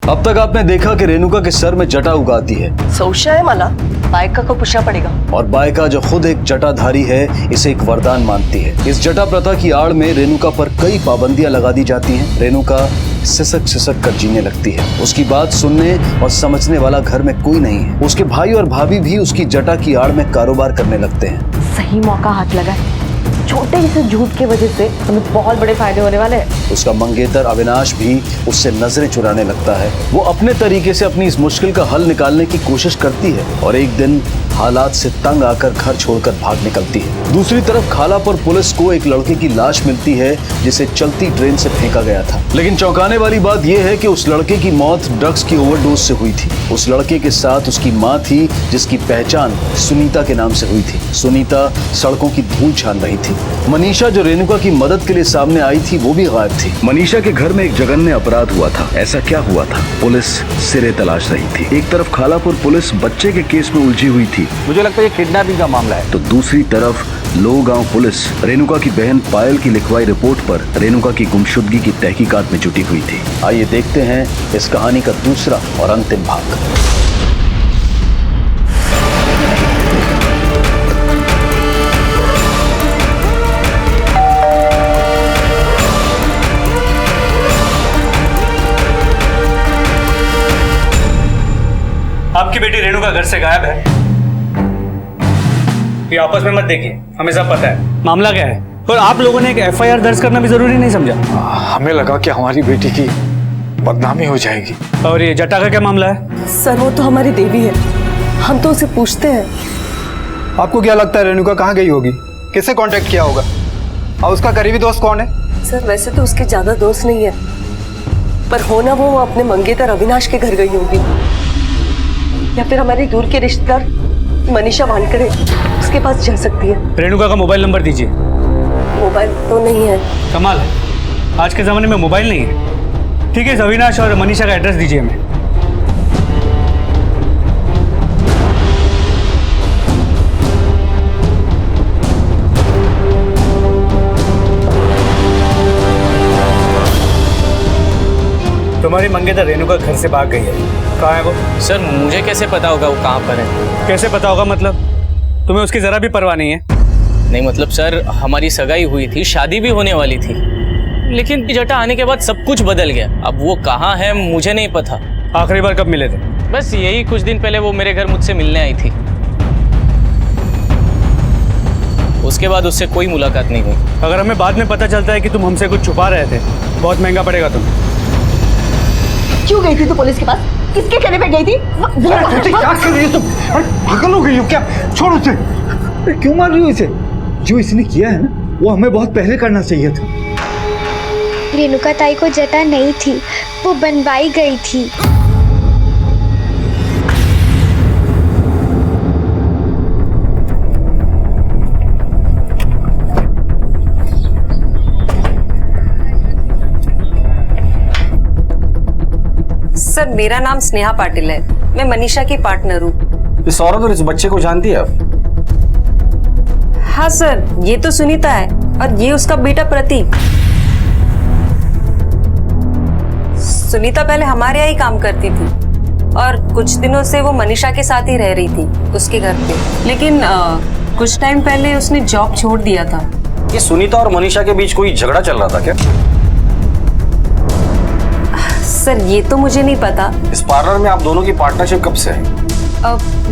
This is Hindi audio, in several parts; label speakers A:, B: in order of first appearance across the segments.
A: अब तक आपने देखा कि रेणुका के सर में जटा उगाती है।
B: संशय है मला, बायका को पूछना पड़ेगा।
A: और बायका जो खुद एक जटाधारी है, इसे एक वरदान मानती है। इस जटा प्रथा की आड़ में रेणुका पर कई पाबंदियां लगा दी जाती हैं। रेणुका सिसक सिसक कर जीने लगती है। उसकी बात सुनने और समझने वाला घर में कोई नहीं है। उसके भाई और भाभी भी उसकी जटा की आड़ में कारोबार करने लगते हैं।
C: सही मौका हाथ लगा है। छोटे से झूठ के वजह से हमें बहुत बड़े फायदे होने वाले हैं।
A: उसका मंगेतर अविनाश भी उससे नजरें चुराने लगता है। वो अपने तरीके से अपनी इस मुश्किल का हल निकालने की कोशिश करती है और एक दिन हालात से तंग आकर घर छोड़कर भाग निकलती है। दूसरी तरफ खालापुर पुलिस को एक लड़के की लाश मिलती है जिसे चलती ट्रेन से फेंका गया था। लेकिन चौंकाने वाली बात यह है कि उस लड़के की मौत ड्रग्स की ओवरडोज से हुई थी। उस लड़के के साथ उसकी माँ थी जिसकी पहचान सुनीता के नाम से हुई थी। सुनीता सड़कों की धूल छान रही थी। मनीषा जो रेणुका की मदद के लिए सामने आई थी वो भी गायब थी। मनीषा के घर में एक जघन्य अपराध हुआ था। ऐसा क्या हुआ था? पुलिस सिरे तलाश रही थी। एक तरफ खालापुर पुलिस बच्चे के केस में उलझी हुई थी।
D: मुझे लगता है ये किडनैपिंग का मामला है।
A: तो दूसरी तरफ लोगांव पुलिस रेणुका की बहन पायल की लिखवाई रिपोर्ट पर रेणुका की गुमशुदगी की तहकीकात में जुटी हुई थी। आइए देखते हैं इस कहानी का दूसरा और अंतिम भाग।
E: आपकी बेटी रेणुका घर से गायब है। ये आपस में मत देखिए, हमें सब पता है मामला क्या है। और आप लोगों ने एक एफआईआर दर्ज करना भी जरूरी नहीं समझा।
D: हमें लगा कि हमारी बेटी की बदनामी हो जाएगी।
E: और ये जटा का क्या मामला है?
B: सर वो तो हमारी देवी है, हम तो उसे पूछते हैं।
F: आपको क्या लगता है रेणुका कहाँ गई होगी? किससे कांटेक्ट किया होगा? और उसका करीबी दोस्त कौन है?
B: सर वैसे तो उसके ज्यादा दोस्त नहीं है, पर होना वो अपने मंगेतर अविनाश के घर गई होगी, या फिर हमारे दूर के रिश्तेदार मनीषा वानकरे उसके पास जा सकती है।
E: रेणुका का मोबाइल नंबर दीजिए।
B: मोबाइल तो नहीं है।
E: कमाल है, आज के जमाने में मोबाइल नहीं है। ठीक है, अविनाश और मनीषा का एड्रेस दीजिए हमें। तुम्हारी मंगेतर रेणुका घर से भाग गई है। कहाँ है वो?
G: सर मुझे कैसे पता होगा वो कहाँ पर है?
E: कैसे पता होगा मतलब? तुम्हें उसकी जरा भी परवाह नहीं है?
G: नहीं मतलब सर, हमारी सगाई हुई थी, शादी भी होने वाली थी, लेकिन जटा आने के बाद सब कुछ बदल गया। अब वो कहाँ है मुझे नहीं पता।
E: आखिरी बार कब मिले थे?
G: बस यही कुछ दिन पहले वो मेरे घर मुझसे मिलने आई थी। उसके बाद उससे कोई मुलाकात नहीं हुई।
E: अगर हमें बाद में पता चलता है कि तुम हमसे कुछ छुपा रहे थे, बहुत महंगा पड़ेगा तुम्हें।
C: क्यों गई थी तू पुलिस के पास? किसके कहने पे गई थी?
F: क्या कर रही हो तुम? पागल हो गई हो क्या? छोड़ उसे। क्यों मार रही हो इसे? जो इसने किया है ना, वो हमें बहुत पहले करना चाहिए था।
H: रेणुका ताई को जटा नहीं थी, वो बनवाई गई थी।
B: सर मेरा नाम स्नेहा पाटिल है, मैं मनीषा की पार्टनर हूँ।
D: इस औरत और इस बच्चे को जानती है आप?
B: हाँ सर, ये तो सुनीता है और ये उसका बेटा प्रतीक। सुनीता पहले हमारे यहाँ ही काम करती थी और कुछ दिनों से वो मनीषा के साथ ही रह रही थी उसके घर पे, लेकिन कुछ टाइम पहले उसने जॉब छोड़ दिया था।
D: ये सुनीता और मनीषा के बीच कोई झगड़ा चल रहा था क्या?
B: सर ये तो मुझे नहीं पता।
D: इस पार्लर में आप दोनों की पार्टनरशिप कब से है?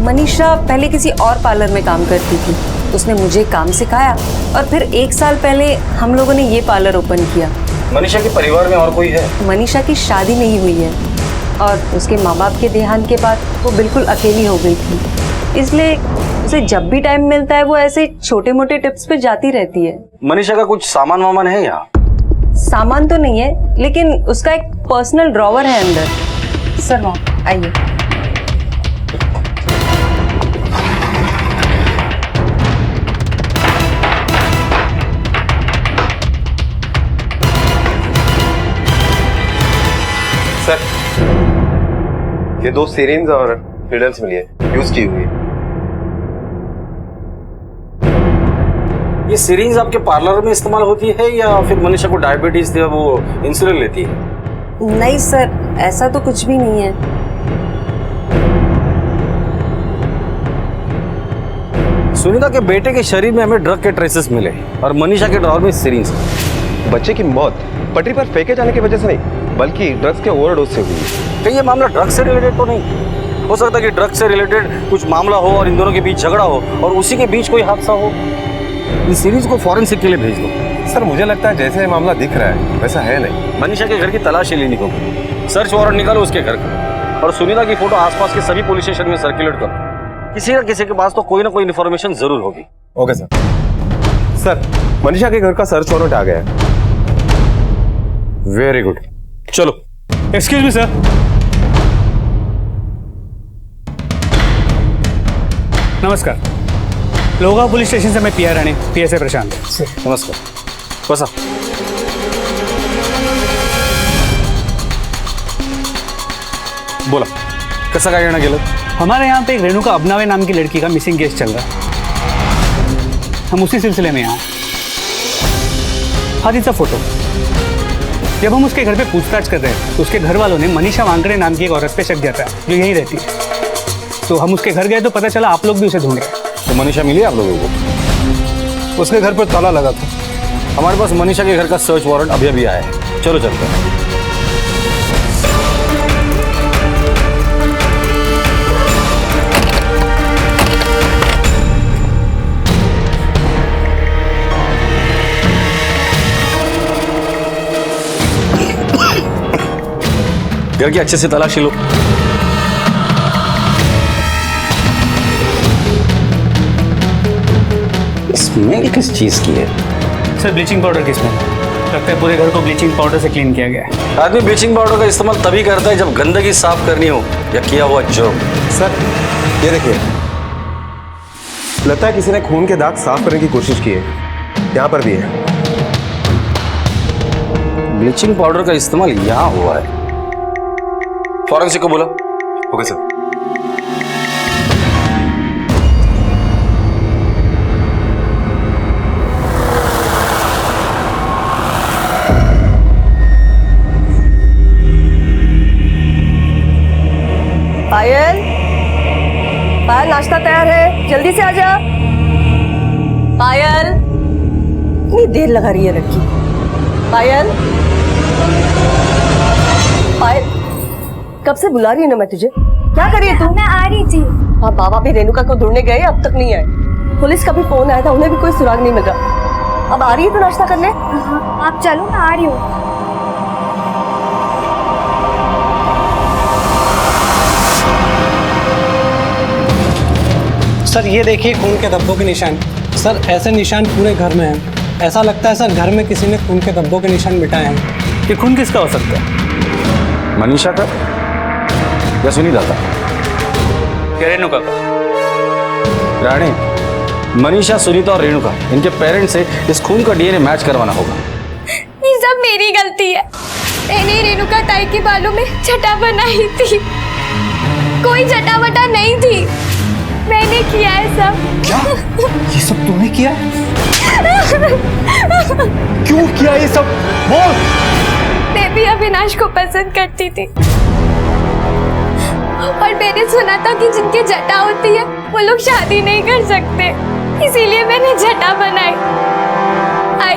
B: मनीषा पहले किसी और पार्लर में काम करती थी, उसने मुझे काम सिखाया और फिर 1 साल पहले हम लोगों ने ये पार्लर ओपन किया।
D: मनीषा के परिवार में और कोई है?
B: मनीषा की शादी नहीं हुई है और उसके माँ बाप के देहांत के बाद वो बिल्कुल अकेली हो गई थी, इसलिए उसे जब भी टाइम मिलता है वो ऐसे छोटे मोटे टिप्स पे जाती रहती है।
D: मनीषा का कुछ सामान वामान है यहाँ?
B: सामान तो नहीं है, लेकिन उसका एक पर्सनल ड्रॉवर है अंदर। सर वहाँ आइए।
I: सर ये 2 सिरिंज और नीडल्स मिली है, यूज की हुई है।
D: ये सिरिंज आपके पार्लर में इस्तेमाल होती है या फिर मनीषा को डायबिटीज थी वो इंसुलिन लेती है?
B: नहीं सर, ऐसा तो कुछ भी नहीं है।
J: सुनीता के बेटे के शरीर में हमें ड्रग के ट्रेसेस मिले और मनीषा के ड्रॉर में सिरिंज।
I: बच्चे की मौत पटरी पर फेंके जाने की वजह से नहीं, बल्कि ड्रग्स के ओवरडोज से हुई है।
J: तो ये मामला ड्रग से रिलेटेड तो नहीं हो सकता कि ड्रग से रिलेटेड कुछ मामला हो और इन दोनों के बीच झगड़ा हो और उसी के बीच कोई हादसा हो। इस सीरीज को फॉरेंसिक के लिए भेज दो।
I: सर मुझे लगता है जैसे मामला दिख रहा है वैसा है नहीं।
J: मनीषा के घर की तलाशी लेनी होगी। सर्च वारंट निकालो उसके घर का और सुनीता की फोटो आसपास के सभी पुलिस स्टेशन में सर्कुलेट करो। किसी न किसी के पास तो कोई ना कोई इन्फॉर्मेशन जरूर होगी।
I: Okay sir. सर मनीषा के घर का सर्च वारंट आ गया है।
J: वेरी गुड, चलो।
E: Excuse me sir. नमस्कार, लोगा पुलिस स्टेशन से मैं पीआई राणे, पीएसआई प्रशांत।
J: नमस्कार, बसा। बोला, कसं काय येणं गेलं?
E: हमारे यहाँ पे एक रेणुका अबनावे नाम की लड़की का मिसिंग केस चल रहा है। हम उसी सिलसिले में यहाँ। हादिसा फोटो। जब हम उसके घर पे पूछताछ कर रहे हैं तो उसके घर वालों ने मनीषा वांकड़े नाम की एक औरत पे शक जताया जो यहीं रहती है। तो हम उसके घर गए तो पता चला आप लोग भी उसे ढूंढ रहे हैं।
J: तो मनीषा मिली आप लोगों को?
F: उसके घर पर ताला लगा था।
J: हमारे पास मनीषा के घर का सर्च वारंट अभी अभी आया है। चलो चलते हैं। घर की अच्छे से तलाशी लो। स्मेल किस चीज की है?
E: सर ब्लीचिंग पाउडर की स्मेल। लगता है पूरे घर को ब्लीचिंग पाउडर से क्लीन किया गया है।
J: आदमी ब्लीचिंग पाउडर का इस्तेमाल तभी करता है जब गंदगी साफ करनी हो या किया हुआ जर्म।
I: सर ये देखिए, लगता है किसी ने खून के दाग साफ करने की कोशिश की है। यहाँ पर भी है।
J: ब्लीचिंग पाउडर का इस्तेमाल यहाँ हुआ है। फॉरेंसिक को बोला।
I: Okay sir.
B: पायल, पायल नाश्ता तैयार है, जल्दी से आजा। पायल, इतनी देर लगा रही है लड़की। पायल, पायल, कब से बुला रही है ना मैं तुझे। क्या कर रही है तू?
H: मैं आ रही थी।
B: हाँ, बाबा भी रेणुका को ढूंढने गए, अब तक नहीं आए। पुलिस का भी फोन आया था, उन्हें भी कोई सुराग नहीं मिला। अब आ रही है तो नाश्ता करने।
H: हाँ, आप चलो, मैं आ रही हूँ।
K: सर ये देखिए खून के धब्बों के निशान। सर ऐसे निशान पूरे घर में हैं। ऐसा लगता है सर घर में किसी ने खून के धब्बों के निशान मिटाए हैं।
E: ये खून किसका हो सकता है?
J: मनीषा का या सुनीता का
E: या रेणुका का?
J: राणे, मनीषा, सुनीता और रेणुका, इनके पेरेंट्स से इस खून का डीएनए मैच करवाना होगा।
H: ये सब मेरी गलती है। मैंने रेणुका ताई के बालों में छटा बनाई थी। कोई छटा वटा नहीं थी। मैंने किया है सब।
F: क्या? ये सब तूने किया? क्यों किया ये सब? बोल।
H: मैं भी अविनाश को पसंद करती थी और मैंने सुना था कि जिनकी जटा होती है वो लोग शादी नहीं कर सकते, इसीलिए मैंने जटा बनाई। आई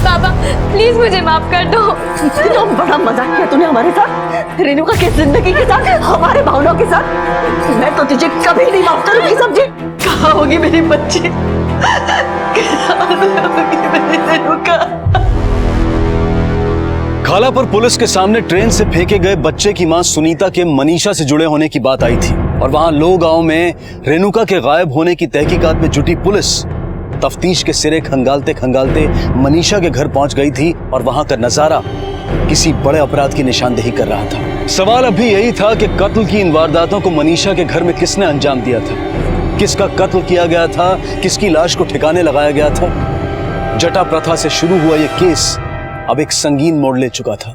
H: बाबा प्लीज मुझे माफ कर दो।
B: इतना बड़ा मजाक किया तूने हमारे साथ, रेणुका की जिंदगी के साथ, हमारे भावनाओं के साथ। मैं तो तुझे कभी नहीं माफ करूंगी। समझी? कहाँ होगी मेरी बच्ची? कहाँ होगी मेरी रेणुका?
A: खालापुर पुलिस के सामने ट्रेन से फेंके गए बच्चे की मां सुनीता के मनीषा से जुड़े होने की बात आई थी और वहां लो गांव में रेणुका के गायब होने की तहकीकात में जुटी पुलिस तफ्तीश के सिरे खंगालते खंगालते मनीषा के घर पहुंच गई थी और वहां का नजारा किसी बड़े अपराध की निशानदेही कर रहा था। सवाल अब भी यही था कि कत्ल की इन वारदातों को मनीषा के घर में किसने अंजाम दिया था, किसका कत्ल किया गया था, किसकी लाश को ठिकाने लगाया गया था। जटा प्रथा से शुरू हुआ यह केस अब एक संगीन मोड़ ले चुका था।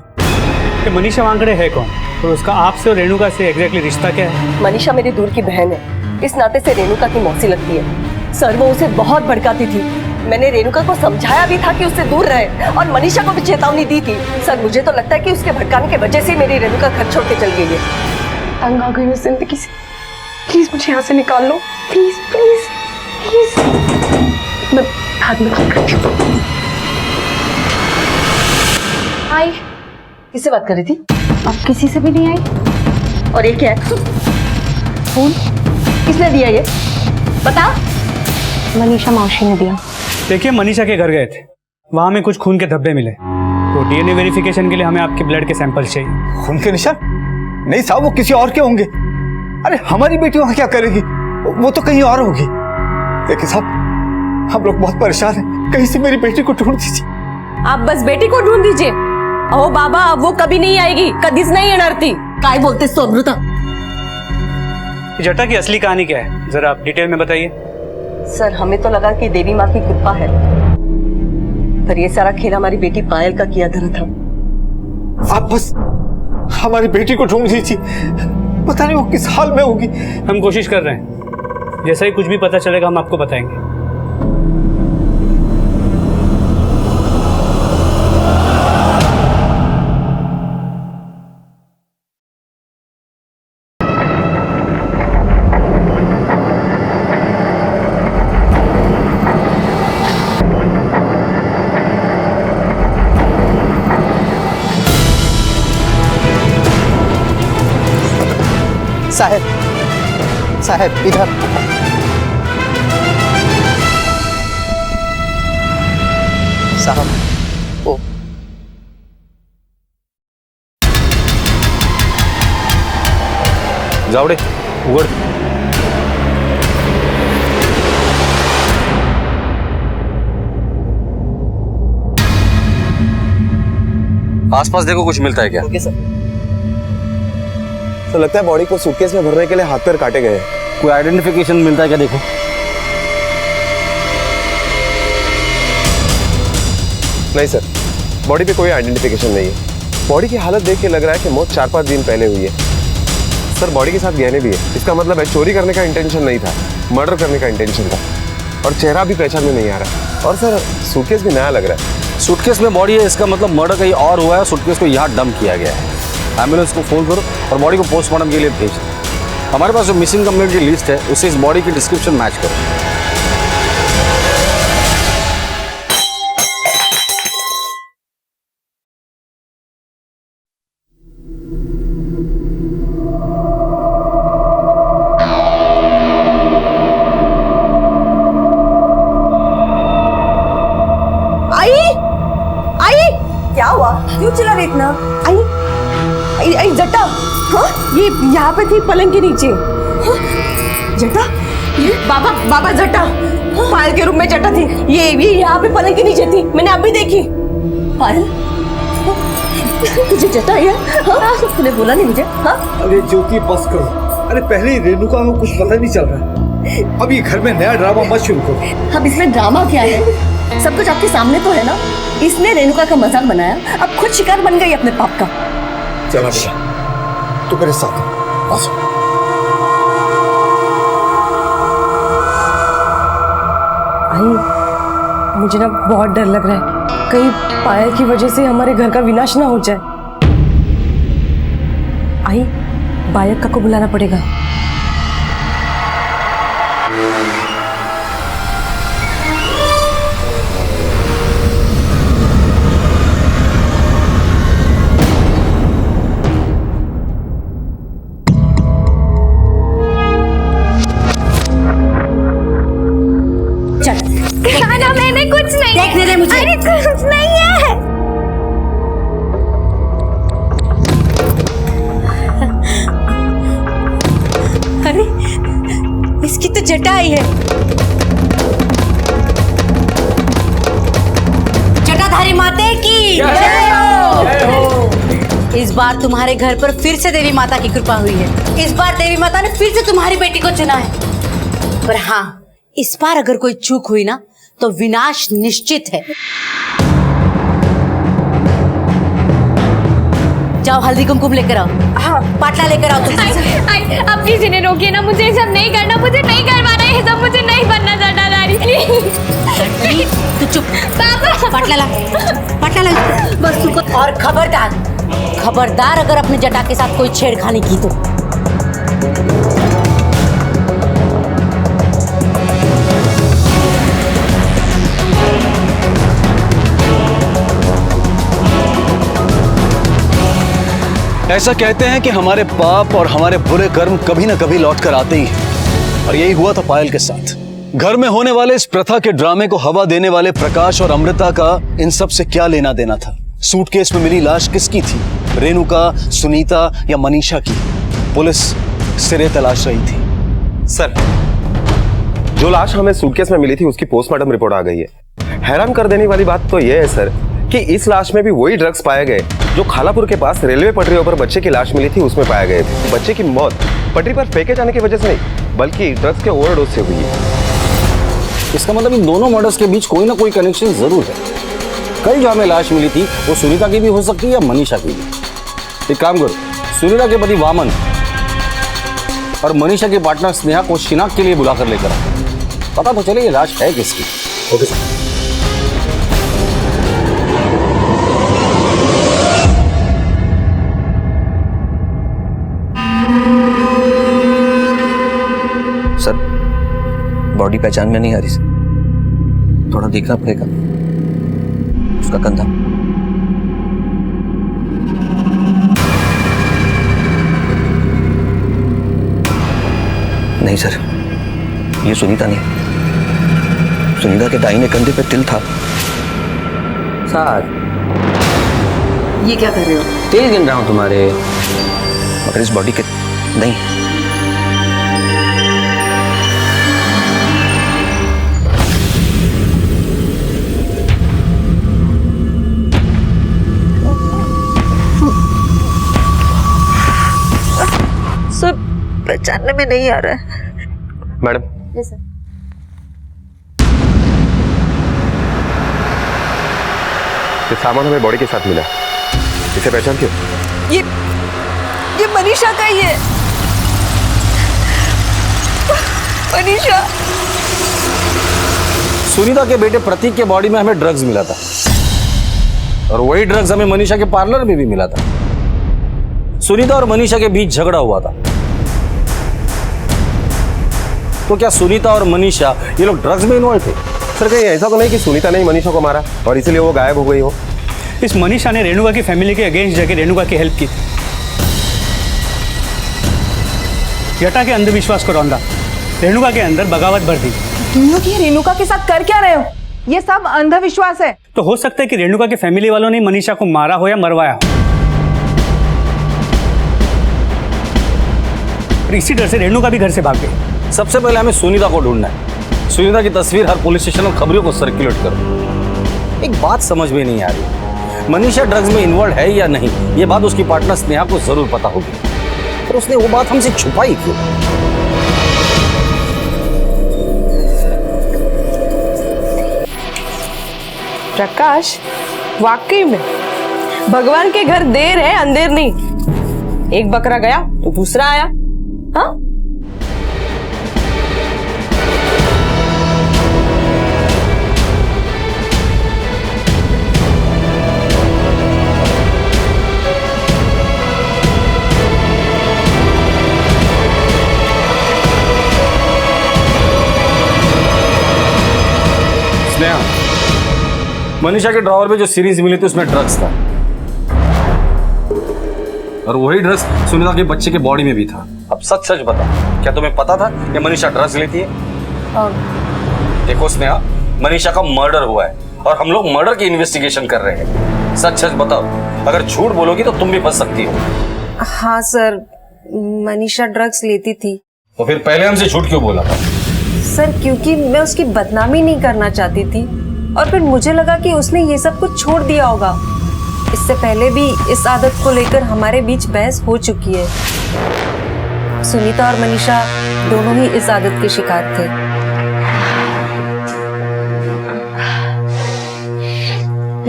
E: कि मनीषा वांकड़े है कौन और उसका आपसे और रेणुका से एग्जैक्टली रिश्ता क्या है?
B: मनीषा मेरी दूर की बहन है, इस नाते से रेणुका की मौसी लगती है। सर वो उसे बहुत भड़काती थी, मैंने रेणुका को समझाया भी था कि उससे दूर रहे और मनीषा को भी चेतावनी दी थी। सर मुझे तो लगता है कि उसके भटकाने की वजह से मेरी रेणुका घर छोड़ के चल गई है।
H: तंग आ गई हूँ जिंदगी से, प्लीज मुझे यहाँ से निकाल लो, प्लीज प्लीज प्लीज। मैं बाद में बात करती हूँ।
B: आई किससे बात कर रही थी?
H: अब किसी से भी नहीं आई।
B: और ये क्या है? फोन किसने दिया ये बता?
H: मनीषा मौसी ने दिया।
E: देखिए, मनीषा के घर गए थे, वहां में कुछ खून के धब्बे मिले, तो डीएनए वेरिफिकेशन के लिए हमें आपके ब्लड के सैंपल्स चाहिए।
F: खून के निशान? नहीं साहब, वो किसी और के होंगे। अरे हमारी बेटी वहां क्या करेगी, वो तो कहीं और होगी। देखिए साहब, हम लोग बहुत परेशान हैं, कहीं से मेरी बेटी को ढूंढ दीजिए।
B: आप बस बेटी को ढूंढ दीजिए। ओ बाबा, वो कभी नहीं आएगी, कदीच नहीं येणारती। काय बोलते अमृता?
E: जटा की असली कहानी क्या है, जरा आप डिटेल में बताइए।
B: सर हमें तो लगा कि देवी माँ की कृपा है, पर ये सारा खेल हमारी बेटी पायल का किया धरा था।
F: आप बस हमारी बेटी को ढूंढ दीजिए, पता नहीं वो किस हाल में होगी।
E: हम कोशिश कर रहे हैं, जैसा ही कुछ भी पता चलेगा हम आपको बताएंगे।
L: साहब साहब इधर। साहब ओ
J: जावड़े उगड़। आसपास देखो, कुछ मिलता है क्या?
L: Okay sir.
I: तो लगता है बॉडी को सूटकेस में भरने के लिए हाथ पैर काटे गए हैं।
J: कोई आइडेंटिफिकेशन मिलता है क्या? देखो।
I: नहीं सर, बॉडी पे कोई आइडेंटिफिकेशन नहीं है। बॉडी की हालत देख के लग रहा है कि मौत 4-5 दिन पहले हुई है। सर बॉडी के साथ गहने भी है, इसका मतलब है चोरी करने का इंटेंशन नहीं था, मर्डर करने का इंटेंशन था। और चेहरा भी पहचान में नहीं आ रहा। और सर सूटकेस भी नया लग रहा है।
J: सूटकेस में बॉडी है, इसका मतलब मर्डर कहीं और हुआ है, सूटकेस को यहाँ डंप किया गया है। एम्बुलेंस को फोन करो और बॉडी को पोस्टमार्टम के लिए भेज दो। हमारे पास जो मिसिंग कंप्लेंट की लिस्ट है उससे इस बॉडी की डिस्क्रिप्शन मैच करो।
B: क्या हुआ? क्यों चिल्ला रही इतना? आई जटा, हाँ ये यहाँ पे थी पलंग के नीचे। हाँ? जटा, ये बाबा जटा, हाँ? पायल के रूम में जटा थी, ये यहाँ पे पलंग के नीचे थी, मैंने अभी देखी। पायल, तुझे जटा है? हाँ? तूने बोला नहीं मुझे? हाँ?
F: अरे ज्योति बस करो, अरे पहले रेणुका को कुछ पता नहीं चल रहा, अब ये घर में नया ड्रामा मत शुरू करो।
B: अब इसमें ड्रामा क्या है? सब कुछ आपके सामने तो है ना। इसने रेणुका का मजाक बनाया, अब खुद शिकार बन गई अपने पाप का।
F: चला बेटा, तू मेरे साथ बस।
B: आई मुझे ना बहुत डर लग रहा है, कहीं पायल की वजह से हमारे घर का विनाश ना हो जाए। आई बायक को बुलाना पड़ेगा।
H: खाना मैंने कुछ नहीं
B: देखने दे मुझे।
H: अरे कुछ नहीं है।
B: अरे इसकी तो जटा आई है।
M: जटाधारी माते की जय हो। इस बार तुम्हारे घर पर फिर से देवी माता की कृपा हुई है। इस बार देवी माता ने फिर से तुम्हारी बेटी को चुना है। पर हाँ, इस बार अगर कोई चूक हुई ना तो विनाश निश्चित है। जाओ हल्दी कुमकुम लेकर आओ। हाँ, पाटला लेकर आओ तुम।
H: अब किसी ने रोकिए ना, मुझे ये सब नहीं करना, मुझे नहीं करवाना, ये सब मुझे नहीं बनना जटाधारी।
M: तू चुप। पाटला ला, पाटला ला। बस तू। और खबरदार, खबरदार अगर अपने जटा के साथ कोई छेड़खानी की तो।
A: ऐसा कहते हैं कि हमारे पाप और हमारे बुरे कर्म कभी ना कभी लौट कर आते ही हैं, और यही हुआ था पायल के साथ। घर में होने वाले इस प्रथा के ड्रामे को हवा देने वाले प्रकाश और अमृता का इन सब से क्या लेना देना था? सूटकेस में मिली लाश किसकी थी? रेणुका, सुनीता या मनीषा की? पुलिस सिरे तलाश रही थी।
I: सर, जो लाश हमें सूटकेस में मिली थी उसकी पोस्टमार्टम रिपोर्ट आ गई है। हैरान कर देने वाली बात तो यह है सर कि इस लाश में भी वही ड्रग्स पाए गए जो खालापुर के पास रेलवे पटरियों पर बच्चे की लाश मिली थी उसमें पाए गए थे। बच्चे की मौत पटरी पर फेंके जाने की वजह से नहीं बल्कि ड्रग्स के ओवरडोज से हुई है।
J: इसका मतलब इन दोनों मर्डर्स के बीच कोई ना कोई कनेक्शन जरूर है। कल जो हमें लाश मिली थी वो सुनीता की भी हो सकती है या मनीषा की भी। एक काम करो, सुनीता के पति वामन और मनीषा के पार्टनर स्नेहा को शिनाख्त के लिए बुलाकर लेकर आओ, पता तो चले ये लाश है किसकी। Okay sir.
L: सर, बॉडी पहचान में नहीं आ रही सर, थोड़ा देखना पड़ेगा उसका कंधा। नहीं सर, ये सुनीता नहीं। सुनीता के दाहिने कंधे पे तिल था। सर,
B: ये क्या कर रहे हो?
L: तेल गिन रहा हूं तुम्हारे, मगर इस बॉडी के नहीं।
B: सर, पहचानने में नहीं आ रहा है।
I: Madam,
M: yes sir.
I: ये सामान हमें बॉडी के साथ मिला, इसे पहचान क्यों?
B: ये मनीषा का ही है। मनीषा।
J: सुनीता के बेटे प्रतीक के बॉडी में हमें ड्रग्स मिला था और वही ड्रग्स हमें मनीषा के पार्लर में भी मिला था। सुनीता और मनीषा के बीच झगड़ा हुआ था, तो क्या सुनीता और मनीषा ये लोग ड्रग्स में इन्वॉल्व थे?
I: सर, कहीं ऐसा तो नहीं कि सुनीता ने ही मनीषा को मारा और इसीलिए वो गायब हो गई हो?
E: इस मनीषा ने रेणुका की फैमिली के अगेंस्ट जाके रेणुका की हेल्प की थी। जटा के अंधविश्वास को रौंदा, रेणुका के अंदर बगावत भर दी।
C: तुम लोग ये रेणुका के साथ कर क्या रहे हो? ये सब अंधविश्वास है।
E: तो हो सकता है कि रेणुका के फैमिली वालों ने मनीषा को मारा हो या मरवाया हो। इसी डर से रेणुका भी घर से भाग गई।
J: सबसे पहले हमें सुनीता को ढूंढना है। सुनीता की तस्वीर हर पुलिस स्टेशन और खबरों को सर्कुलेट करो। एक बात समझ में नहीं आ रही, मनीषा ड्रग्स में इन्वॉल्व है या नहीं, ये बात उसकी पार्टनर स्नेहा को जरूर पता होगी, पर उसने वो बात हमसे छुपाई क्यों?
C: प्रकाश, वाकई में भगवान के घर देर है अंधेर नहीं। एक बकरा गया तो दूसरा आया। हाँ,
J: स्नेहा, मनीषा के ड्रॉवर में जो सीरीज मिली थी उसमें ड्रग्स था और वही ड्रग्स सुनीता के बच्चे के बॉडी में भी था। अब सच सच बता, क्या तुम्हें पता था कि मनीषा ड्रग्स लेती है? देखो स्नेहा, मनीषा का मर्डर हुआ है और हम लोग मर्डर की इन्वेस्टिगेशन कर रहे हैं। सच सच बताओ, अगर झूठ बोलोगी तो तुम भी फंस सकती हो।
N: हाँ सर, मनीषा ड्रग्स लेती थी।
J: तो फिर पहले हमसे झूठ क्यों बोला था?
N: सर, क्योंकि मैं उसकी बदनामी नहीं करना चाहती थी और फिर मुझे लगा कि उसने ये सब कुछ छोड़ दिया होगा। इससे पहले भी इस आदत को लेकर हमारे बीच बहस हो चुकी है। सुनीता और मनीषा दोनों ही इस आदत के शिकार थे।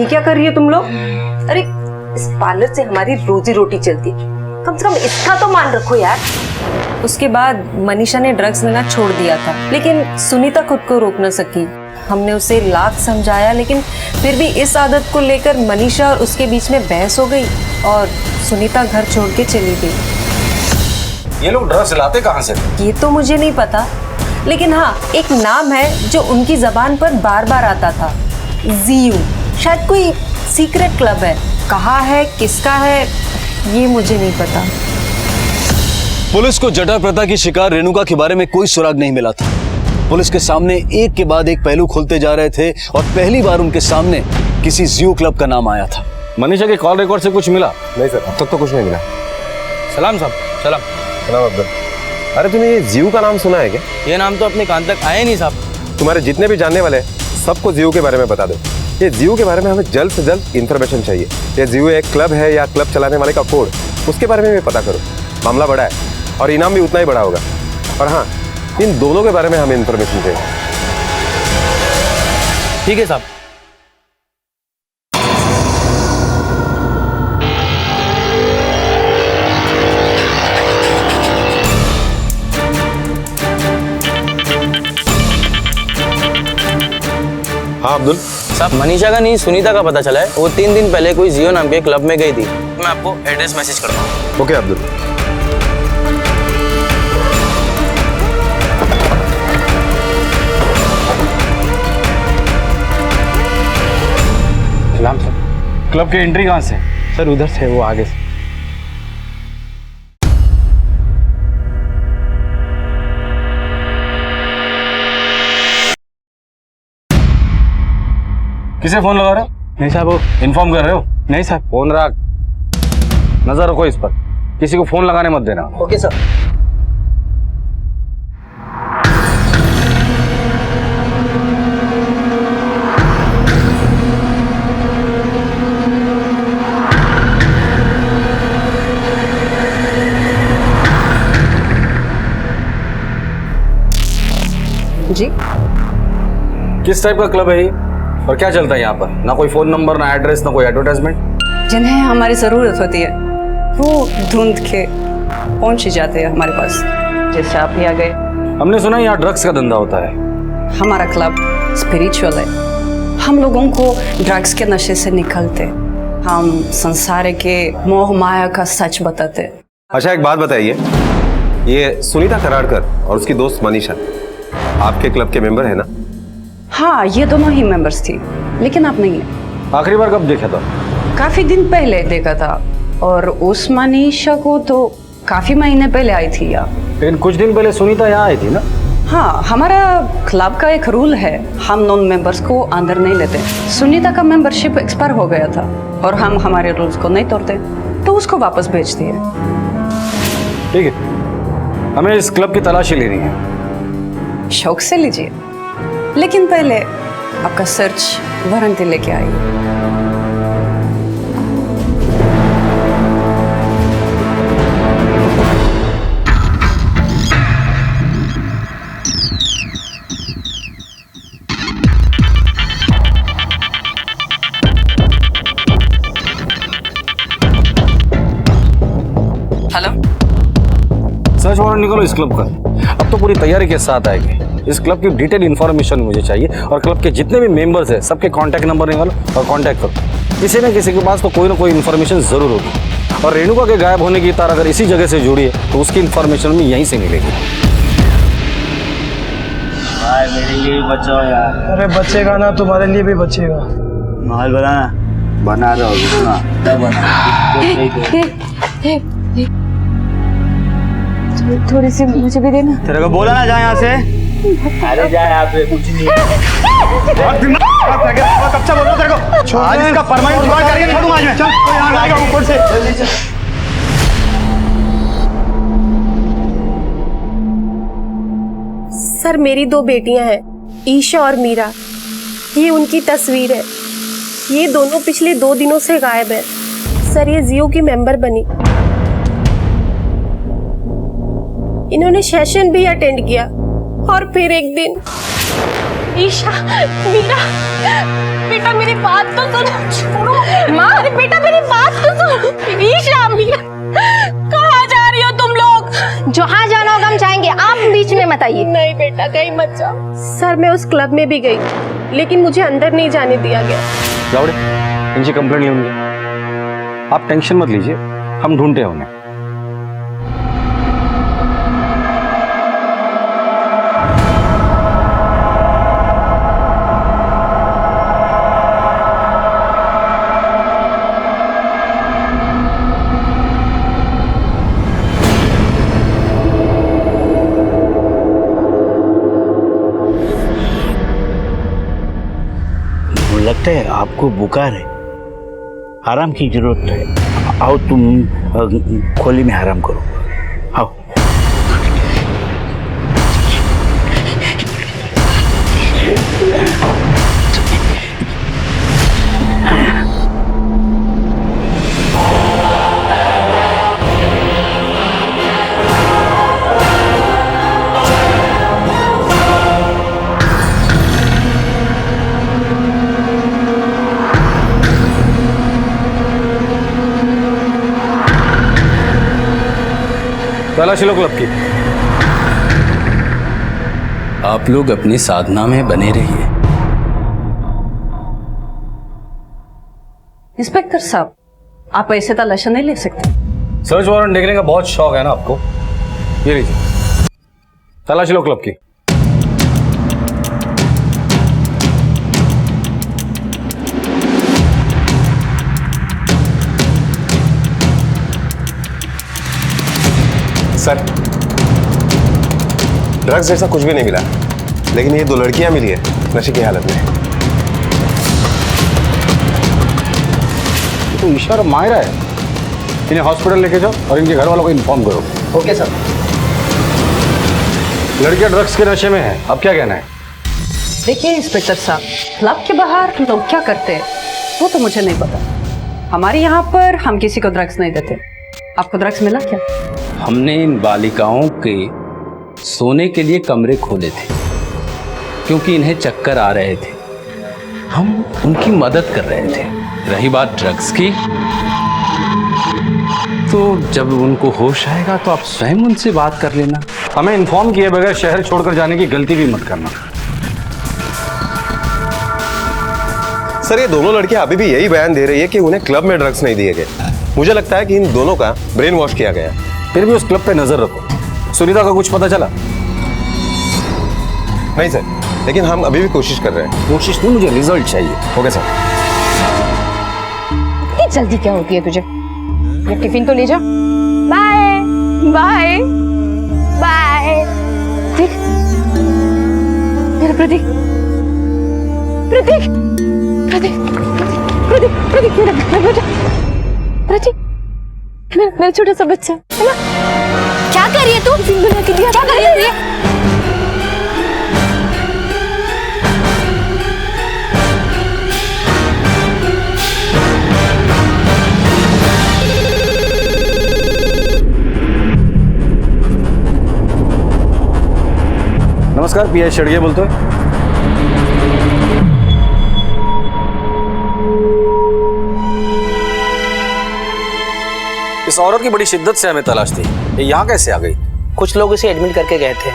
N: ये क्या कर रही हो तुम लोग? अरे, इस पार्लर से हमारी रोजी रोटी चलती है, कम से कम इसका तो मान रखो यार। उसके बाद मनीषा ने ड्रग्स लेना छोड़ दिया था, लेकिन सुनीता खुद को रोक न सकी। हमने उसे लाख समझाया, लेकिन फिर भी इस आदत को लेकर मनीषा और उसके बीच में बहस हो गई और सुनीता घर छोड़ के चली गई।
J: ये लोग ड्रग्स लाते कहाँ से?
N: ये तो मुझे नहीं पता, लेकिन हाँ, एक नाम है जो उनकी जबान पर बार बार आता था, जीयू। शायद कोई सीक्रेट क्लब है, कहाँ है, किसका है, ये मुझे नहीं पता।
A: पुलिस को जटा प्रथा की शिकार रेणुका के बारे में कोई सुराग नहीं मिला था। पुलिस के सामने एक के बाद एक पहलू खुलते जा रहे थे और पहली बार उनके सामने किसी जियो क्लब का नाम आया था।
J: मनीषा के कॉल रिकॉर्ड से कुछ मिला?
I: नहीं सर, अब तक तो कुछ नहीं मिला।
G: सलाम साहब। सलाम।
I: सलाम अब्दुल। अरे तूने ये जियो का नाम सुना है क्या?
G: ये नाम तो अपने कान तक आया नहीं साहब।
I: तुम्हारे जितने भी जानने वाले हैं सबको जियो के बारे में बता दो। ये जियो के बारे में हमें जल्द से जल्द इन्फॉर्मेशन चाहिए। ये जियो एक क्लब है या क्लब चलाने वाले का कोड, उसके बारे में भी पता करो। मामला बड़ा है और इनाम भी उतना ही बड़ा होगा। और हाँ, इन दोनों के बारे में हमें इन्फॉर्मेशन चाहिए।
G: ठीक है साहब।
I: हाँ अब्दुल
G: साहब, मनीषा का नहीं सुनीता का पता चला है। वो 3 दिन पहले कोई जियो नाम के क्लब में गई थी। मैं आपको एड्रेस मैसेज करता हूँ।
I: ओके अब्दुल।
D: सलाम सर। क्लब की एंट्री कहाँ से? सर उधर से, वो आगे से। किसे फोन लगा रहे हो?
E: नहीं साहब, वो
D: इन्फॉर्म कर रहे हो?
E: नहीं साहब।
J: फोन रख, नजर रखो इस पर, किसी को फोन लगाने मत देना।
L: Okay sir.
N: जी,
J: किस टाइप का क्लब है ये और क्या चलता है यहाँ पर? ना कोई फोन नंबर, ना एड्रेस, ना कोई एडवर्टाइजमेंट।
O: जिन्हें हमारी ज़रूरत होती है वो ढूंढ के पहुंच ही जाते हैं हमारे पास, जैसे आप ही आ गए।
J: हमने सुना यहाँ ड्रग्स का धंधा होता है।
O: हमारा क्लब स्पिरिचुअल है। हम लोगों को ड्रग्स के नशे से निकलते, हम संसार के मोह माया का सच बताते।
I: अच्छा एक बात बताइए, ये सुनीता कराड़कर और उसकी दोस्त मनीषा आपके क्लब के मेंबर है ना?
O: हाँ, ये दोनों ही मेंबर्स थी, लेकिन आप नहीं है।
J: आखिरी बार कब देखा था?
O: काफी दिन पहले देखा था, और उस मनीषा को तो काफी महीने पहले आई थी यहाँ।
J: लेकिन कुछ दिन पहले सुनीता यहाँ आई थी ना?
O: हाँ, हमारा क्लब का एक रूल है, हम नॉन मेंबर्स को अंदर नहीं लेते। सुनीता का मेंबरशिप एक्सपायर हो गया था और हम हमारे रूल्स को नहीं तोड़ते, तो उसको वापस भेज दिए।
J: ठीक है, हमें इस क्लब की तलाशी लेनी है।
O: शौक से लीजिए, लेकिन पहले आपका सर्च वारंटी लेके आइए। हेलो,
J: सर्च वारंट निकालो इस क्लब का। अब तो पूरी तैयारी के साथ आएगी। इस क्लब की डिटेल इन्फॉर्मेशन मुझे चाहिए और क्लब के जितने भी मेंबर्स हैं सबके कांटेक्ट नंबर निकालो और कांटेक्ट करो। किसी न किसी के पास तो कोई ना कोई इन्फॉर्मेशन जरूर होगी, और रेणुका के गायब होने की तार अगर इसी जगह से जुड़ी है तो उसकी इन्फॉर्मेशन भी यहीं से मिलेगी।
P: भाई मेरे लिए भी बचाओ यार।
Q: अरे बचेगा ना, तुम्हारे लिए भी बचेगा।
P: माहौल बना रहा
H: थोड़ी सी मुझे भी देना।
P: तेरे को बोला ना, जा यहाँ से। अरे जा यहाँ पे, कुछ नहीं
Q: कब से बोल रहा तेरे को, आज इसका परमानेंट जुगाड़ करके छोड़ूंगा आज मैं। चल तो यहाँ आएगा ऊपर से। जल्दी चल।
R: सर मेरी 2 बेटियां हैं, ईशा और मीरा। ये उनकी तस्वीर है। ये दोनों पिछले 2 दिनों से गायब है। सर ये जियो की मेंबर बनी, इन्होंने सेशन भी अटेंड किया, और फिर एक दिन
H: ईशा, मीरा, बेटा मेरी बात तो सुनो। छोड़ो माँ, अरे बेटा मेरी बात तो सुनो। ईशा, मीरा, कहाँ जा रही हो तुम लोग?
R: जहाँ जाना होगा हम जाएंगे, आप बीच में मत आइए।
N: नहीं बेटा, कहीं मत जाओ। सर मैं उस क्लब में भी गई, लेकिन मुझे अंदर नहीं जाने दिया गया।
J: लावड़े, इनसे कंप्लेंट लेंगे। आप टेंशन मत लीजिए, हम ढूंढते हैं उन्हें।
P: लगता है आपको बुखार है, आराम की जरूरत है। आओ तुम खोली में आराम करो, आओ।
J: तलाशी लो क्लब की।
G: आप लोग अपनी साधना में बने रहिए।
O: इंस्पेक्टर साहब, आप ऐसे तलाशी नहीं ले सकते।
J: सर्च वारंट देखने का बहुत शौक है ना आपको? ये लीजिए, तलाशी लो क्लब की।
I: सर, ड्रग्स जैसा कुछ भी नहीं मिला, लेकिन ये 2 लड़कियां मिली है नशे की हालत में।
J: ये तो ईशा और मायरा है। इन्हें हॉस्पिटल लेके जाओ और इनके घर वालों को इन्फॉर्म करो।
L: Okay sir.
J: लड़कियां ड्रग्स के नशे में है, अब क्या कहना है?
O: देखिए इंस्पेक्टर साहब, क्लब के बाहर लोग क्या करते हैं वो तो मुझे नहीं पता। हमारे यहाँ पर हम किसी को ड्रग्स नहीं देते। आपको ड्रग्स मिला क्या?
G: हमने इन बालिकाओं के सोने के लिए कमरे खोले थे, क्योंकि इन्हें चक्कर आ रहे थे। हम उनकी मदद कर रहे थे। रही बात ड्रग्स की, तो जब उनको होश आएगा तो आप स्वयं उनसे बात कर लेना।
J: हमें इन्फॉर्म किए बगैर शहर छोड़कर जाने की गलती भी मत करना।
I: सर, ये दोनों लड़कियां अभी भी यही बयान दे रही है कि उन्हें क्लब में ड्रग्स नहीं दिए गए। मुझे लगता है कि इन दोनों का ब्रेन वॉश किया गया।
J: फिर भी उस क्लब पे नजर रखो। सुनीता का कुछ पता चला?
I: नहीं सर, लेकिन हम अभी भी कोशिश कर रहे हैं।
J: कोशिश नहीं, मुझे रिजल्ट चाहिए।
I: Okay sir.
H: इतनी जल्दी क्या होती है तुझे? ये टिफिन तो ले जा। Bye bye bye. देख मेरा प्रतीक, प्रतीक प्रतीक प्रतीक प्रतीक मेरा बेटा प्रतीक, मेरा छोटा सा बच्चा है ना। क्या कर रही है तू? टिफिन बना के दिया। क्या कर रही है?
J: नमस्कार, पीआई शेड़िया बोलते हैं। इस औरत की बड़ी शिद्दत से हमें तलाश थी। ये यहाँ कैसे आ गई?
L: कुछ लोग इसे एडमिट करके गए थे।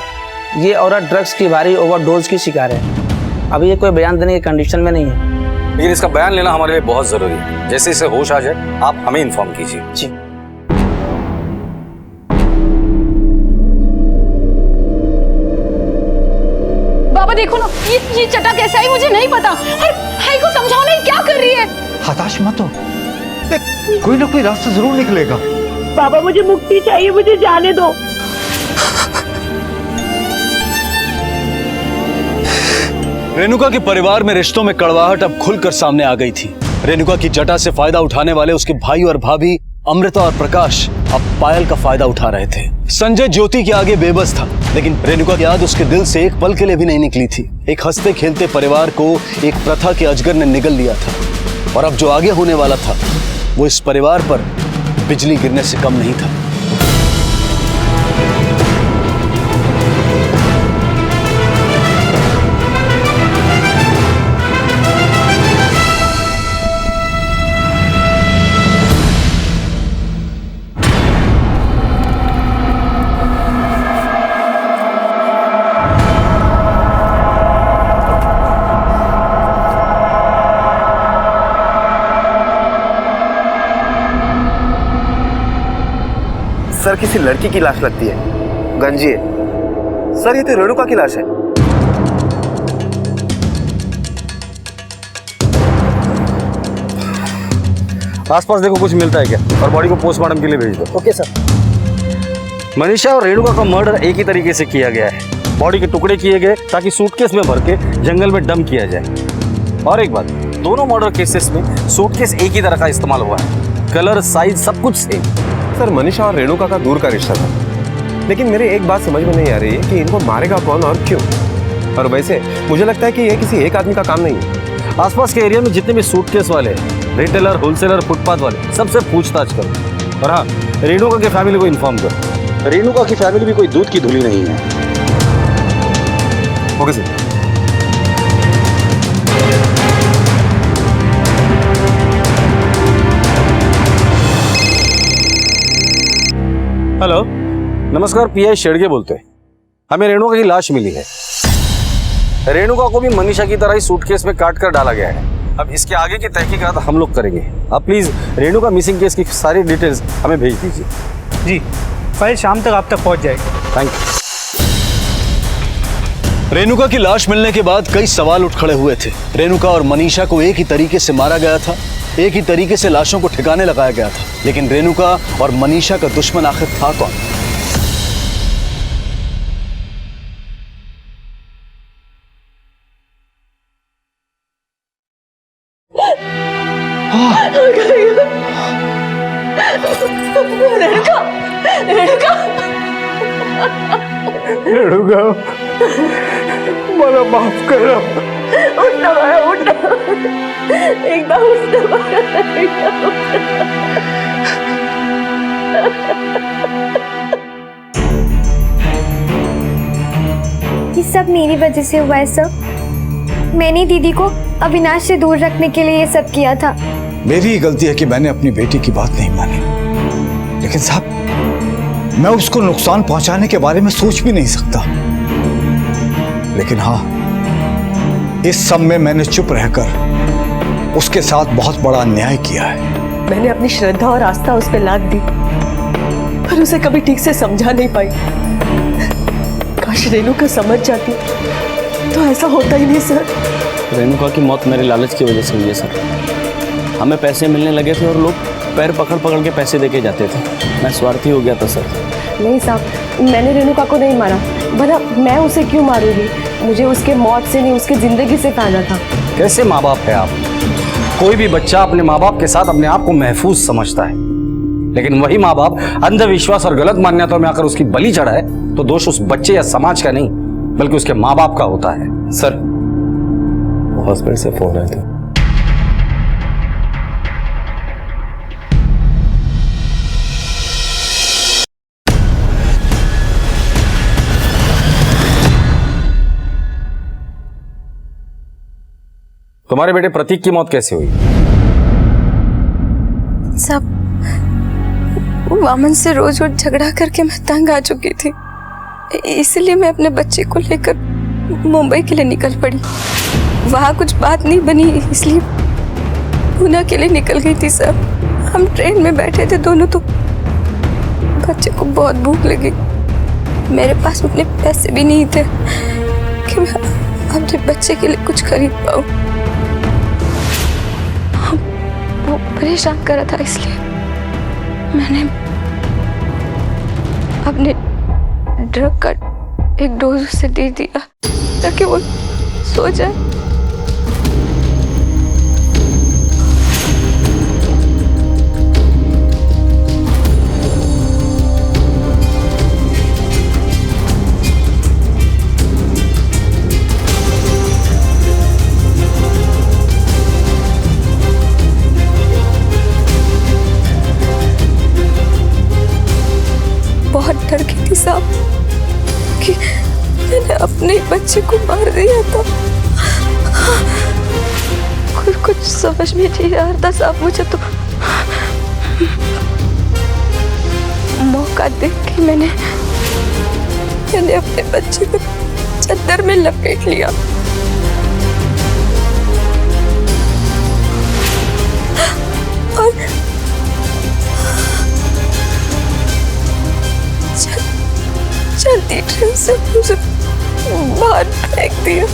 L: ये औरत ड्रग्स की भारी ओवरडोज की शिकार है। अभी ये कोई बयान देने की कंडीशन में नहीं है।
J: लेकिन इसका बयान लेना हमारे लिए बहुत जरूरी है। जैसे इसे होश आ जाए आप हमें इन्फॉर्म कीजिए।
L: जी।
H: बाबा देखो ना, ये चटा कैसा है मुझे नहीं पता। हाई को समझाओ ना, क्या कर रही है?
F: हताश मत हो, कोई ना कोई रास्ता जरूर निकलेगा।
R: बाबा मुझे मुक्ति चाहिए, मुझे जाने दो।
A: रेणुका के परिवार में रिश्तों में कड़वाहट अब खुलकर सामने आ गई थी। रेणुका की जटा से फायदा उठाने वाले उसके भाई और भाभी अमृता और प्रकाश अब पायल का फायदा उठा रहे थे। संजय ज्योति के आगे बेबस था, लेकिन रेणुका की याद उसके दिल से एक पल के लिए भी नहीं निकली थी। एक हंसते खेलते परिवार को एक प्रथा के अजगर ने निगल लिया था, और अब जो आगे होने वाला था वो इस परिवार पर बिजली गिरने से कम नहीं था।
I: सर किसी लड़की की लाश लगती है, गंजी है। सर ये तो रेणुका की लाश है।
J: आसपास देखो कुछ मिलता है क्या, और बॉडी को पोस्टमार्टम के लिए भेज दो।
L: Okay sir.
J: मनीषा और रेणुका का मर्डर एक ही तरीके से किया गया है। बॉडी के टुकड़े किए गए ताकि सूटकेस में भर के जंगल में डंप किया जाए। और एक बात, दोनों मर्डर केसेस में सूटकेस एक ही तरह का इस्तेमाल हुआ है, कलर साइज सब कुछ सेम।
I: सर मनीषा और रेणुका का दूर का रिश्ता था, लेकिन मेरे एक बात समझ में नहीं आ रही है कि इनको मारेगा कौन और क्यों। और वैसे मुझे लगता है कि ये किसी एक आदमी का काम नहीं है।
J: आसपास के एरिया में जितने भी सूटकेस वाले रिटेलर, होलसेलर, फुटपाथ वाले सबसे पूछताछ करो। और हाँ, रेणुका की फैमिली को इन्फॉर्म करो।
P: रेणुका की फैमिली भी कोई दूध की धुली नहीं है।
I: Okay sir.
J: हेलो, नमस्कार, पीआई शेड़गे बोलते हैं। हमें रेणुका की लाश मिली है। रेणुका को भी मनीषा की तरह ही सूटकेस में काट कर डाला गया है। अब इसके आगे की तहकीकात हम लोग करेंगे। आप प्लीज रेणुका मिसिंग केस की सारी डिटेल्स हमें भेज दीजिए।
E: जी, फाइल शाम तक आप तक पहुंच जाएगी।
J: Thank you.
A: रेणुका की लाश मिलने के बाद कई सवाल उठ खड़े हुए थे। रेणुका और मनीषा को एक ही तरीके से मारा गया था, एक ही तरीके से लाशों को ठिकाने लगाया गया था, लेकिन रेणुका और मनीषा का दुश्मन आखिर था कौन?
Q: रेणुका, मला माफ करा।
B: उठना मारा, उठना, एकदम
H: ये सब मेरी वजह से हुआ है सर। मैंने दीदी को अविनाश से दूर रखने के लिए ये सब किया था।
F: मेरी ही गलती है कि मैंने अपनी बेटी की बात नहीं मानी, लेकिन साहब मैं उसको नुकसान पहुंचाने के बारे में सोच भी नहीं सकता। लेकिन हाँ, इस सब में मैंने चुप रहकर उसके साथ बहुत बड़ा अन्याय किया है।
B: मैंने अपनी श्रद्धा और आस्था उस पर लाद दी, पर उसे कभी ठीक से समझा नहीं पाई। काश रेणुका समझ जाती तो ऐसा होता ही नहीं सर।
G: रेणुका की मौत मेरे लालच की वजह से हुई है सर। हमें पैसे मिलने लगे थे और लोग पैर पकड़ पकड़ के पैसे देके जाते थे। मैं स्वार्थी हो गया था सर।
R: नहीं साहब, मैंने रेणुका को नहीं मारा, भला मैं उसे क्यों मारूंगी? मुझे उसके मौत से नहीं, उसकी जिंदगी से फायदा था।
J: कैसे माँ बाप है आप? कोई भी बच्चा अपने माँ बाप के साथ अपने आप को महफूज समझता है, लेकिन वही माँ बाप अंधविश्वास और गलत मान्यताओं में आकर उसकी बलि चढ़ाए तो दोष उस बच्चे या समाज का नहीं बल्कि उसके माँ बाप का होता है।
I: सर हॉस्पिटल से फोन आया था।
J: तुम्हारे बेटे प्रतीक की मौत कैसे हुई?
H: सब वामन से रोज रोज झगड़ा करके मैं तंग आ चुकी थी, इसलिए मैं अपने बच्चे को लेकर मुंबई के लिए निकल पड़ी। वहाँ कुछ बात नहीं बनी, इसलिए पूना के लिए निकल गई थी सर। हम ट्रेन में बैठे थे दोनों, तो बच्चे को बहुत भूख लगी। मेरे पास उतने पैसे भी नहीं थे कि मैं अपने बच्चे के लिए कुछ खरीद पाऊँ। वो परेशान कर रहा था, इसलिए मैंने अपने ड्रग का एक डोज उसे दे दिया ताकि वो सो जाए। बहुत डर गई थी साहब कि मैंने अपने बच्चे को मार दिया था। कुछ समझ में नहीं आ रहा था साहब मुझे, तो मौका देख के मैंने अपने बच्चे को चादर में लपेट लिया चलती ट्रेन से मुझे बाहर फेंक दिया।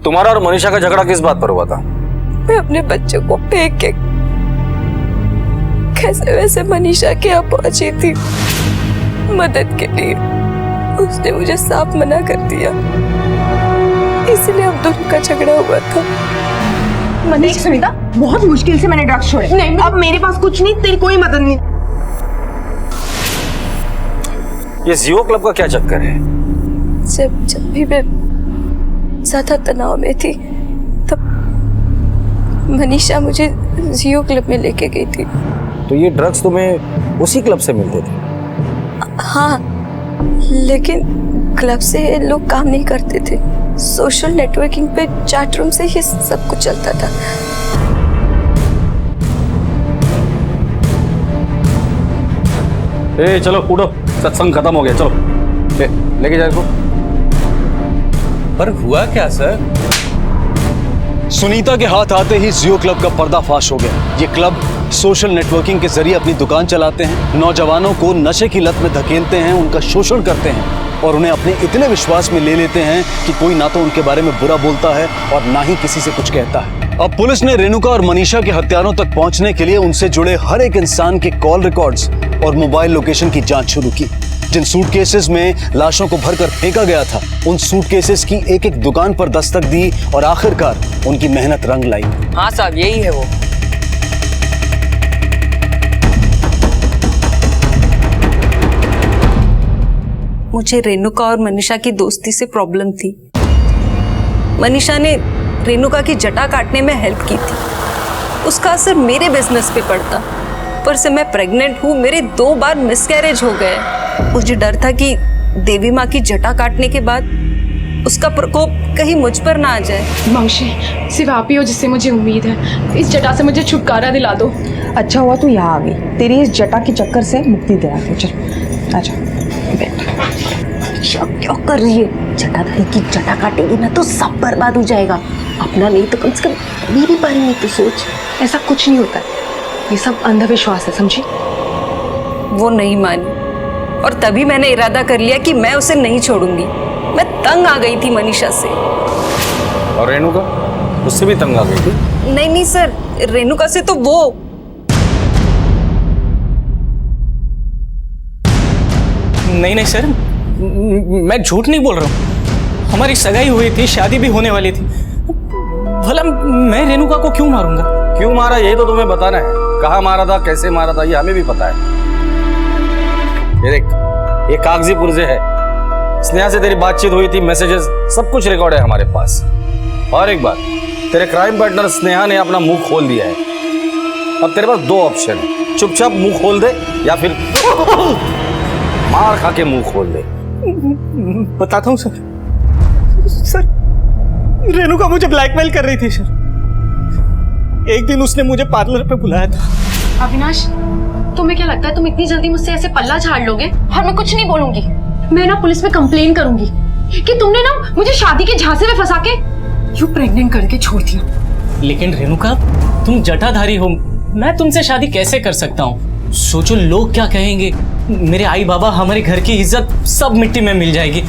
J: तुम्हारा और मनीषा का झगड़ा किस बात पर हुआ था?
H: मैं अपने बच्चों को फेंक के कैसे वैसे मनीषा के यहाँ पहुंची थी मदद के लिए। उसने मुझे साफ मना कर दिया, इसलिए हम दोनों का झगड़ा हुआ था।
C: मनीषा सुनीता, बहुत मुश्किल से मैंने ड्रग्स छोड़े। नहीं, अब मेरे पास कुछ नहीं, तेरी कोई मदद नहीं।
J: ये जियो क्लब का क्या चक्कर है?
H: जब भी मैं ज्यादा तनाव में थी तब मनीषा मुझे जियो क्लब में लेके गई थी।
J: तो ये ड्रग्स तुम्हें उसी क्लब से मिलते थे?
H: हाँ, लेकिन क्लब से ये लोग काम नहीं करते थे। सोशल नेटवर्किंग पे चैट रूम से ही सब कुछ चलता था।
J: ए चलो उठो, सत्संग खत्म हो गया, चलो लेके जाए इसको।
G: पर हुआ क्या सर?
A: सुनीता के हाथ आते ही जियो क्लब का पर्दाफाश हो गया। ये क्लब सोशल नेटवर्किंग के जरिए अपनी दुकान चलाते हैं, नौजवानों को नशे की लत में धकेलते हैं, उनका शोषण करते हैं और उन्हें अपने इतने विश्वास में ले लेते हैं कि कोई ना तो उनके बारे में बुरा बोलता है और ना ही किसी से कुछ कहता है। अब पुलिस ने रेणुका और मनीषा के हत्यारों तक पहुंचने के लिए उनसे जुड़े हर एक इंसान के कॉल रिकॉर्ड्स और मोबाइल लोकेशन की जांच शुरू की। जिन सूटकेसेस में लाशों को भरकर फेंका गया था, उन सूटकेसेस की एक एक दुकान पर दस्तक दी और आखिरकार उनकी मेहनत रंग लाई।
S: हाँ साहब, यही है वो।
H: मुझे रेणुका और मनीषा की दोस्ती से प्रॉब्लम थी। मनीषा ने रेणुका की जटा काटने में हेल्प की थी। उसका असर मेरे बिजनेस पे पड़ता। ऊपर से मैं प्रेग्नेंट हूँ, मेरे 2 बार मिसकैरेज हो गए। मुझे डर था कि देवी माँ की जटा काटने के बाद उसका प्रकोप कहीं मुझ पर ना आ जाए।
C: मौसी, सिर्फ आप ही हो जिससे मुझे उम्मीद है। इस जटा से मुझे छुटकारा दिला दो। अच्छा हुआ तू यहाँ आ गई, तेरी इस जटा के चक्कर से मुक्ति दिला दो। चल आजा।
R: क्या कर रही है? जटाधारी की जटा काटेगी ना तो सब बर्बाद हो जाएगा। अपना नहीं तो कम से कम मेरे बारे में तो सोच।
C: ऐसा कुछ नहीं होता, ये सब अंधविश्वास है, समझी?
H: वो नहीं मानी और तभी मैंने इरादा कर लिया कि मैं उसे नहीं छोड़ूंगी। मैं तंग आ गई थी मनीषा से।
J: और रेणुका, उससे भी तंग आ गई थी?
H: नहीं सर, रेणुका से तो वो
E: नहीं सर, मैं झूठ नहीं बोल रहा हूँ। हमारी सगाई हुई थी, शादी भी होने वाली थी। भला मैं रेणुका को क्यों मारूंगा?
J: क्यों मारा यही तो तुम्हें बताना है। कहाँ मारा था, कैसे मारा था, ये हमें भी पता है। ये देख, ये कागजी पुर्जे है। स्नेहा से तेरी बातचीत हुई थी, मैसेजेस, सब कुछ रिकॉर्ड है हमारे पास। और एक बात, तेरे क्राइम पार्टनर स्नेहा ने अपना मुंह खोल दिया है। अब तेरे पास 2 ऑप्शन है, चुपचाप मुंह खोल दे या फिर मार खा के मुंह खोल दे।
E: बताता हूँ सर। रेणुका मुझे ब्लैकमेल कर रही थी सर। एक दिन उसने मुझे पार्लर पे बुलाया था।
C: अविनाश, तुम्हें क्या लगता है तुम इतनी जल्दी मुझसे ऐसे पल्ला झाड़ लोगे? और मैं कुछ नहीं बोलूंगी। मैं ना पुलिस में कंप्लेन करूंगी कि तुमने ना मुझे शादी के झांसे में फंसा के यूं प्रेग्नेंट करके छोड़ दिया।
E: लेकिन रेणुका, तुम जटाधारी हो, मैं तुमसे शादी कैसे कर सकता हूँ? सोचो लोग क्या कहेंगे। मेरे आई बाबा, हमारे घर की इज्जत सब मिट्टी में मिल जाएगी।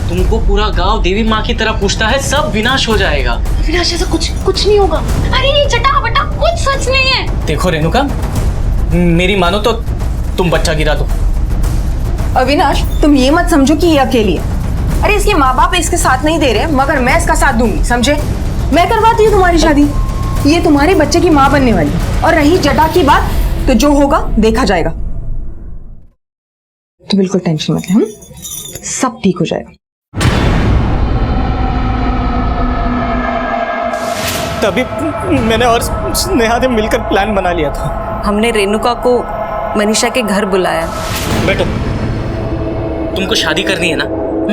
E: तुमको पूरा गांव देवी माँ की तरह पूछता है, सब विनाश हो जाएगा।
C: अविनाश, ऐसा कुछ नहीं होगा। अरे ये जटा बटा कुछ सच नहीं है।
E: देखो रेणुका, मेरी मानो तो तुम बच्चा गिरा दो।
C: अविनाश, तुम ये मत समझो कि ये अकेली है। अरे इसके माँ बाप इसके साथ नहीं दे रहे, मगर मैं इसका साथ दूंगी, समझे? मैं करवाती हूँ तुम्हारी शादी। ये तुम्हारे बच्चे की माँ बनने वाली। और रही जटा की बात, तो जो होगा देखा जाएगा। तो बिल्कुल टेंशन मत ले, हम सब ठीक हो जाएगा।
E: तभी मैंने और स्नेहा ने मिलकर प्लान बना लिया था।
H: हमने रेणुका को मनीषा के घर बुलाया।
E: बैठो, तुमको शादी करनी है ना?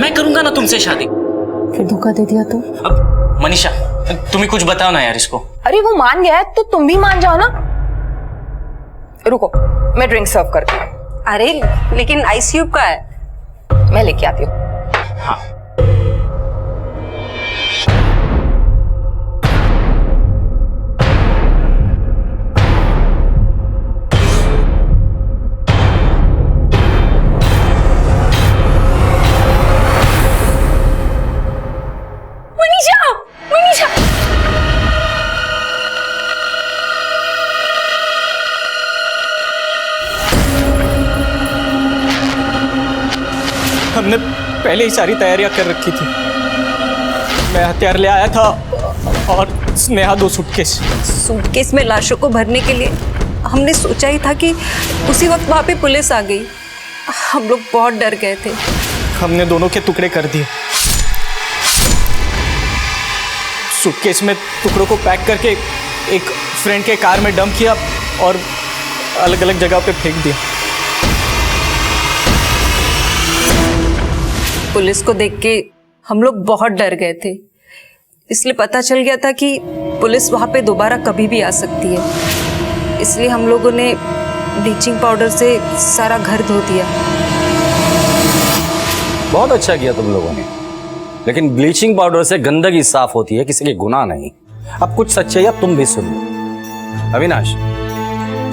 E: मैं करूंगा ना तुमसे शादी।
R: फिर धोखा दे दिया तो?
E: अब मनीषा, तुम्हें कुछ बताओ ना यार इसको।
C: अरे वो मान गया है तो तुम भी मान जाओ ना। रुको, मैं ड्रिंक सर्व करती हूँ।
H: अरे लेकिन आइस क्यूब का है।
C: मैं लेके आती हूँ।
E: हाँ।
H: मनीषा, मनीषा।
E: हमने पहले ही सारी तैयारियां कर रखी थी। मैं हथियार ले आया था और स्नेहा 2 सूटकेस।
N: सूटकेस में लाशों को भरने के लिए हमने सोचा ही था कि उसी वक्त वहां पे पुलिस आ गई। हम लोग बहुत डर गए थे।
E: हमने दोनों के टुकड़े कर दिए। सूटकेस में टुकड़ों को पैक करके एक फ्रेंड के कार में डंप किया और अलग अलग जगह पे फेंक दिया।
N: पुलिस को देख के हम लोग बहुत डर गए थे, इसलिए पता चल गया था कि पुलिस वहां पे दोबारा कभी भी आ सकती है। इसलिए हम लोगों ने ब्लीचिंग पाउडर से सारा घर धो दिया।
J: बहुत अच्छा किया तुम लोगों ने, लेकिन ब्लीचिंग पाउडर से गंदगी साफ होती है, किसी के गुनाह नहीं। अब कुछ सच्चाई तुम भी सुन लो। अविनाश,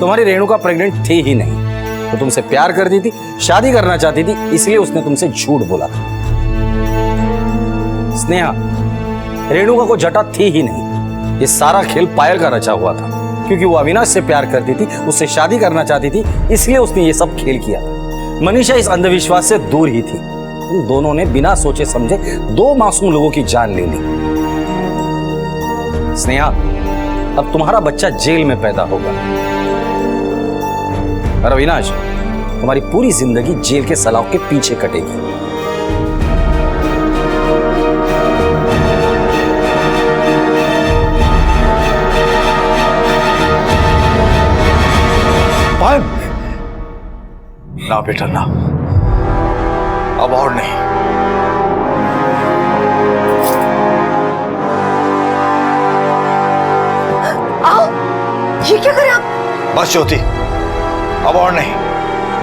J: तुम्हारी रेणुका प्रेग्नेंट थी ही नहीं, वो तुमसे प्यार करती थी, शादी करना चाहती थी, इसलिए उसने तुमसे झूठ बोला था। स्नेहा, रेणुका को जटा थी ही नहीं, ये सारा खेल पायल का रचा हुआ था, क्योंकि वो अविनाश से प्यार करती थी, उससे शादी करना चाहती थी, इसलिए उसने ये सब खेल किया था। मनीषा इस अंधविश्वास से दूर ही थी। उन दोनों ने बिना सोचे समझे 2 मासूम लोगों की जान ले ली। स्नेहा, अब तुम्हारा बच्चा जेल में पैदा होगा और अविनाश, तुम्हारी पूरी जिंदगी जेल के सलाखों के पीछे कटेगी।
F: पायल, ना बेटा ना, अब और नहीं।
N: आओ, ये क्या करें आप?
F: बस ज्योति, अब और नहीं।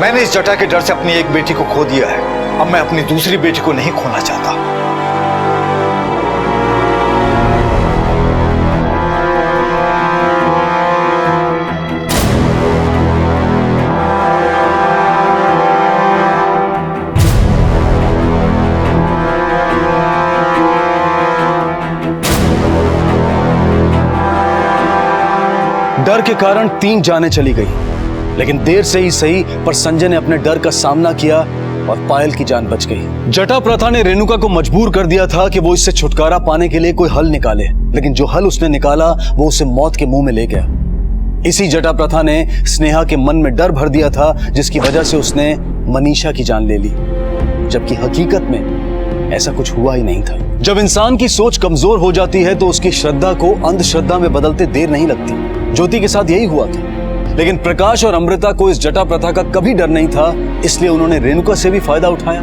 F: मैंने इस जटा के डर से अपनी एक बेटी को खो दिया है, अब मैं अपनी दूसरी बेटी को नहीं खोना चाहता।
A: डर के कारण 3 जानें चली गई, लेकिन देर से ही सही पर संजय ने अपने डर का सामना किया और पायल की जान बच गई। जटा प्रथा ने रेणुका को मजबूर कर दिया था कि वो इससे छुटकारा पाने के लिए कोई हल निकाले, लेकिन जो हल उसने निकाला वो उसे मौत के मुंह में ले गया। इसी जटा प्रथा ने स्नेहा के मन में डर भर दिया था, जिसकी वजह से उसने मनीषा की जान ले ली, जबकि हकीकत में ऐसा कुछ हुआ ही नहीं था। जब इंसान की सोच कमजोर हो जाती है तो उसकी श्रद्धा को अंधश्रद्धा में बदलते देर नहीं लगती। ज्योति के साथ यही हुआ था, लेकिन प्रकाश और अमृता को इस जटा प्रथा का कभी डर नहीं था, इसलिए उन्होंने रेणुका से भी फायदा उठाया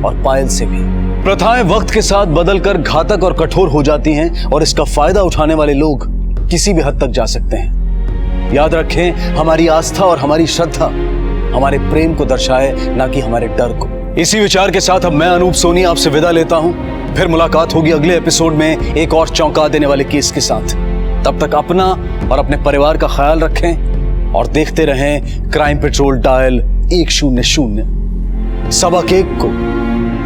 A: और पायल से भी। प्रथाएं वक्त के साथ बदलकर घातक और कठोर हो जाती हैं और इसका फायदा उठाने वाले लोग किसी भी हद तक जा सकते हैं। याद रखें, हमारी आस्था और हमारी श्रद्धा हमारे प्रेम को दर्शाए, ना कि हमारे डर को। इसी विचार के साथ अब मैं अनूप सोनी आपसे विदा लेता हूं। फिर मुलाकात होगी अगले एपिसोड में एक और चौंका देने वाले केस के साथ। तब तक अपना और अपने परिवार का ख्याल रखें और देखते रहें क्राइम पेट्रोल डायल 100। सबक एक को,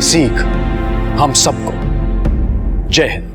A: सीख हम सबको। जय हिंद।